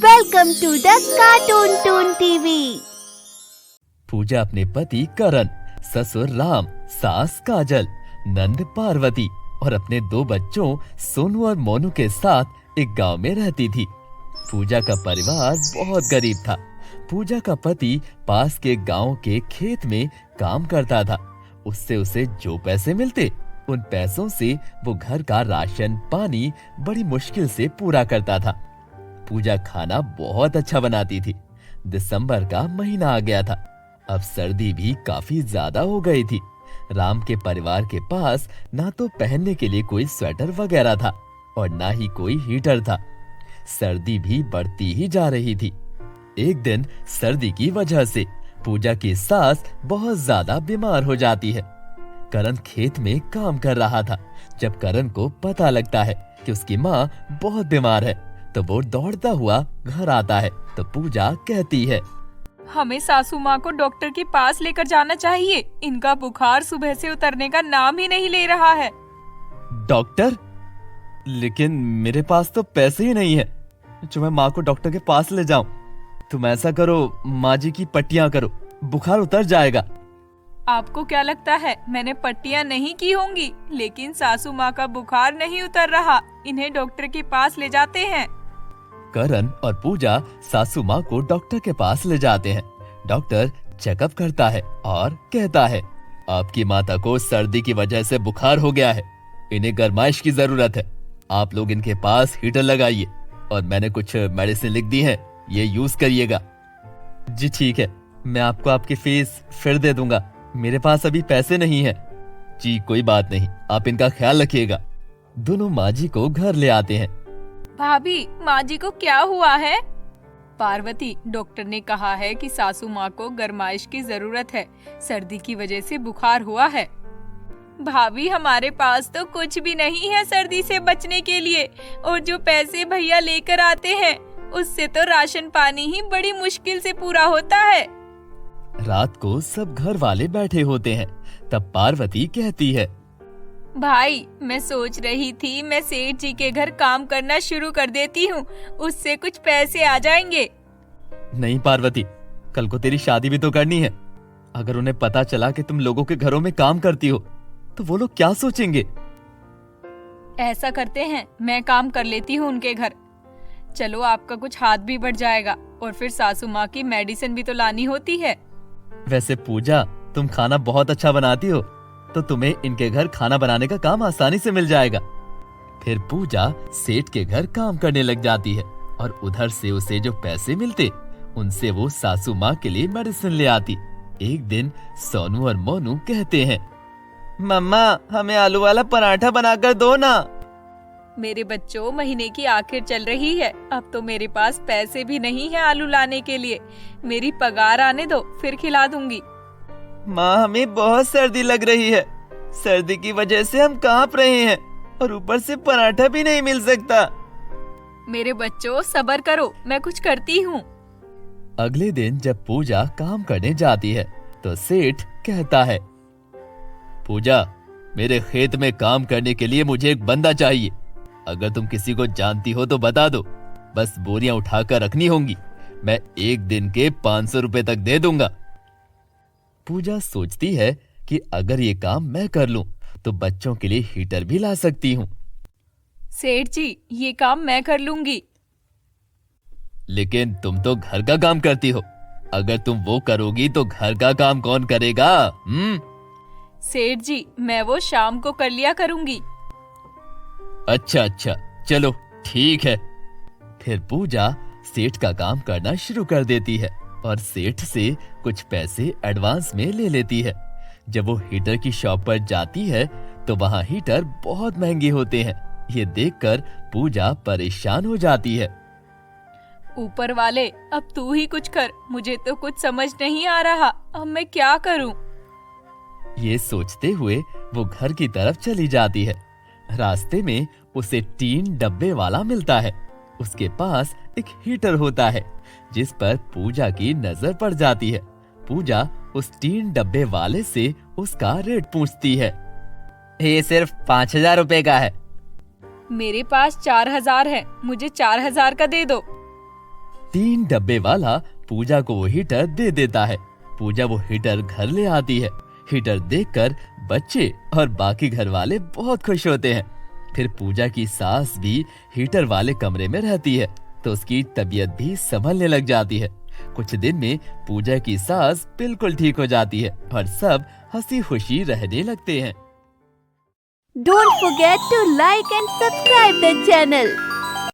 Welcome to the cartoon toon TV. Pooja अपने पति करण, ससुर राम, सास काजल, नंद पार्वती और अपने 2 बच्चों सोनू और मोनू के साथ एक गांव में रहती थी। पूजा का परिवार बहुत गरीब था। पूजा का पति पास के गांव के खेत में काम करता था। उससे उसे जो पैसे मिलते, उन पैसों से वो घर का राशन पानी बड़ी मुश्किल से पूरा करता था। पूजा खाना बहुत अच्छा बनाती थी। दिसंबर का महीना आ गया था। अब सर्दी भी काफी ज्यादा हो गई थी। राम के परिवार के पास ना तो पहनने के लिए कोई स्वेटर वगैरह था और ना ही कोई हीटर था। सर्दी भी बढ़ती ही जा रही थी। एक दिन सर्दी की वजह से पूजा की सास बहुत ज्यादा बीमार हो जाती है। करण खेत में काम कर रहा था। जब करण को पता लगता है कि उसकी माँ बहुत बीमार है, तो वो दौड़ता हुआ घर आता है। तो पूजा कहती है, हमें सासू माँ को डॉक्टर के पास लेकर जाना चाहिए। इनका बुखार सुबह से उतरने का नाम ही नहीं ले रहा है। डॉक्टर? लेकिन मेरे पास तो पैसे ही नहीं है जो मैं माँ को डॉक्टर के पास ले जाऊं। तुम ऐसा करो, माँ जी की पट्टियां करो, बुखार उतर जाएगा। आपको क्या लगता है मैंने पट्टियां नहीं की होंगी? लेकिन सासू माँ का बुखार नहीं उतर रहा। इन्हें डॉक्टर के पास ले जाते हैं। करण और पूजा सासू माँ को डॉक्टर के पास ले जाते हैं। डॉक्टर चेकअप करता है और कहता है, आपकी माता को सर्दी की वजह से बुखार हो गया है। इन्हें गर्माइश की जरूरत है। आप लोग इनके पास हीटर लगाइए और मैंने कुछ मेडिसिन लिख दी है, ये यूज करिएगा। जी ठीक है, मैं आपको आपकी फीस फिर दे दूंगा। मेरे पास अभी पैसे नहीं है। जी कोई बात नहीं, आप इनका ख्याल रखिएगा। दोनों माँ जी को घर ले आते हैं। भाभी, माँ जी को क्या हुआ है? पार्वती, डॉक्टर ने कहा है कि सासू माँ को गर्माइश की जरूरत है। सर्दी की वजह से बुखार हुआ है। भाभी, हमारे पास तो कुछ भी नहीं है सर्दी से बचने के लिए, और जो पैसे भैया लेकर आते हैं उससे तो राशन पानी ही बड़ी मुश्किल से पूरा होता है। रात को सब घर वाले बैठे होते हैं। तब पार्वती कहती है, भाई, मैं सोच रही थी मैं सेठ जी के घर काम करना शुरू कर देती हूँ, उससे कुछ पैसे आ जाएंगे। नहीं पार्वती, कल को तेरी शादी भी तो करनी है। अगर उन्हें पता चला कि तुम लोगों के घरों में काम करती हो, तो वो लोग क्या सोचेंगे? ऐसा करते हैं, मैं काम कर लेती हूँ उनके घर। चलो, आपका कुछ हाथ भी बढ़ जाएगा, और फिर सासू माँ की मेडिसिन भी तो लानी होती है। वैसे पूजा, तुम खाना बहुत अच्छा बनाती हो, तो तुम्हें इनके घर खाना बनाने का काम आसानी से मिल जाएगा। फिर पूजा सेठ के घर काम करने लग जाती है और उधर से उसे जो पैसे मिलते, उनसे वो सासू माँ के लिए मेडिसिन ले आती। एक दिन सोनू और मोनू कहते हैं, मम्मा, हमें आलू वाला पराठा बनाकर दो ना। मेरे बच्चों, महीने की आखिर चल रही है। अब तो मेरे पास पैसे भी नहीं है आलू लाने के लिए। मेरी पगार आने दो, फिर खिला दूंगी। माँ, हमें बहुत सर्दी लग रही है। सर्दी की वजह से हम कांप रहे हैं और ऊपर से पराठा भी नहीं मिल सकता। मेरे बच्चों, सब्र करो, मैं कुछ करती हूँ। अगले दिन जब पूजा काम करने जाती है, तो सेठ कहता है, पूजा, मेरे खेत में काम करने के लिए मुझे एक बंदा चाहिए। अगर तुम किसी को जानती हो तो बता दो। बस बोरियां उठाकर रखनी होंगी। मैं एक दिन के 500 रुपए तक दे दूंगा। पूजा सोचती है कि अगर ये काम मैं कर लूं, तो बच्चों के लिए हीटर भी ला सकती हूँ। सेठ जी, ये काम मैं कर लूंगी। लेकिन तुम तो घर का काम करती हो। अगर तुम वो करोगी तो घर का काम कौन करेगा? सेठ जी, मैं वो शाम को कर लिया करूंगी। अच्छा, चलो ठीक है। फिर पूजा सेठ का काम करना शुरू कर देती है और सेठ से कुछ पैसे एडवांस में ले लेती है। जब वो हीटर की शॉप पर जाती है, तो वहाँ हीटर बहुत महंगे होते हैं। ये देखकर पूजा परेशान हो जाती है। ऊपर वाले, अब तू ही कुछ कर। मुझे तो कुछ समझ नहीं आ रहा, अब मैं क्या करूं? ये सोचते हुए वो घर की तरफ चली जाती है। रास्ते में उसे 3 डब्बे वाला मिलता है। उसके पास एक हीटर होता है, जिस पर पूजा की नजर पड़ जाती है। पूजा उस 3 डब्बे वाले से उसका रेट पूछती है। ये सिर्फ 5000 रुपए का है। मेरे पास 4000 है, मुझे 4000 का दे दो। 3 डब्बे वाला पूजा को वो हीटर दे देता है। पूजा वो हीटर घर ले आती है। हीटर देखकर बच्चे और बाकी घर वाले बहुत खुश होते हैं। फिर पूजा की सास भी हीटर वाले कमरे में रहती है तो उसकी तबीयत भी संभलने लग जाती है। कुछ दिन में पूजा की सास बिल्कुल ठीक हो जाती है और सब हंसी खुशी रहने लगते हैं। Don't forget to like and subscribe the channel.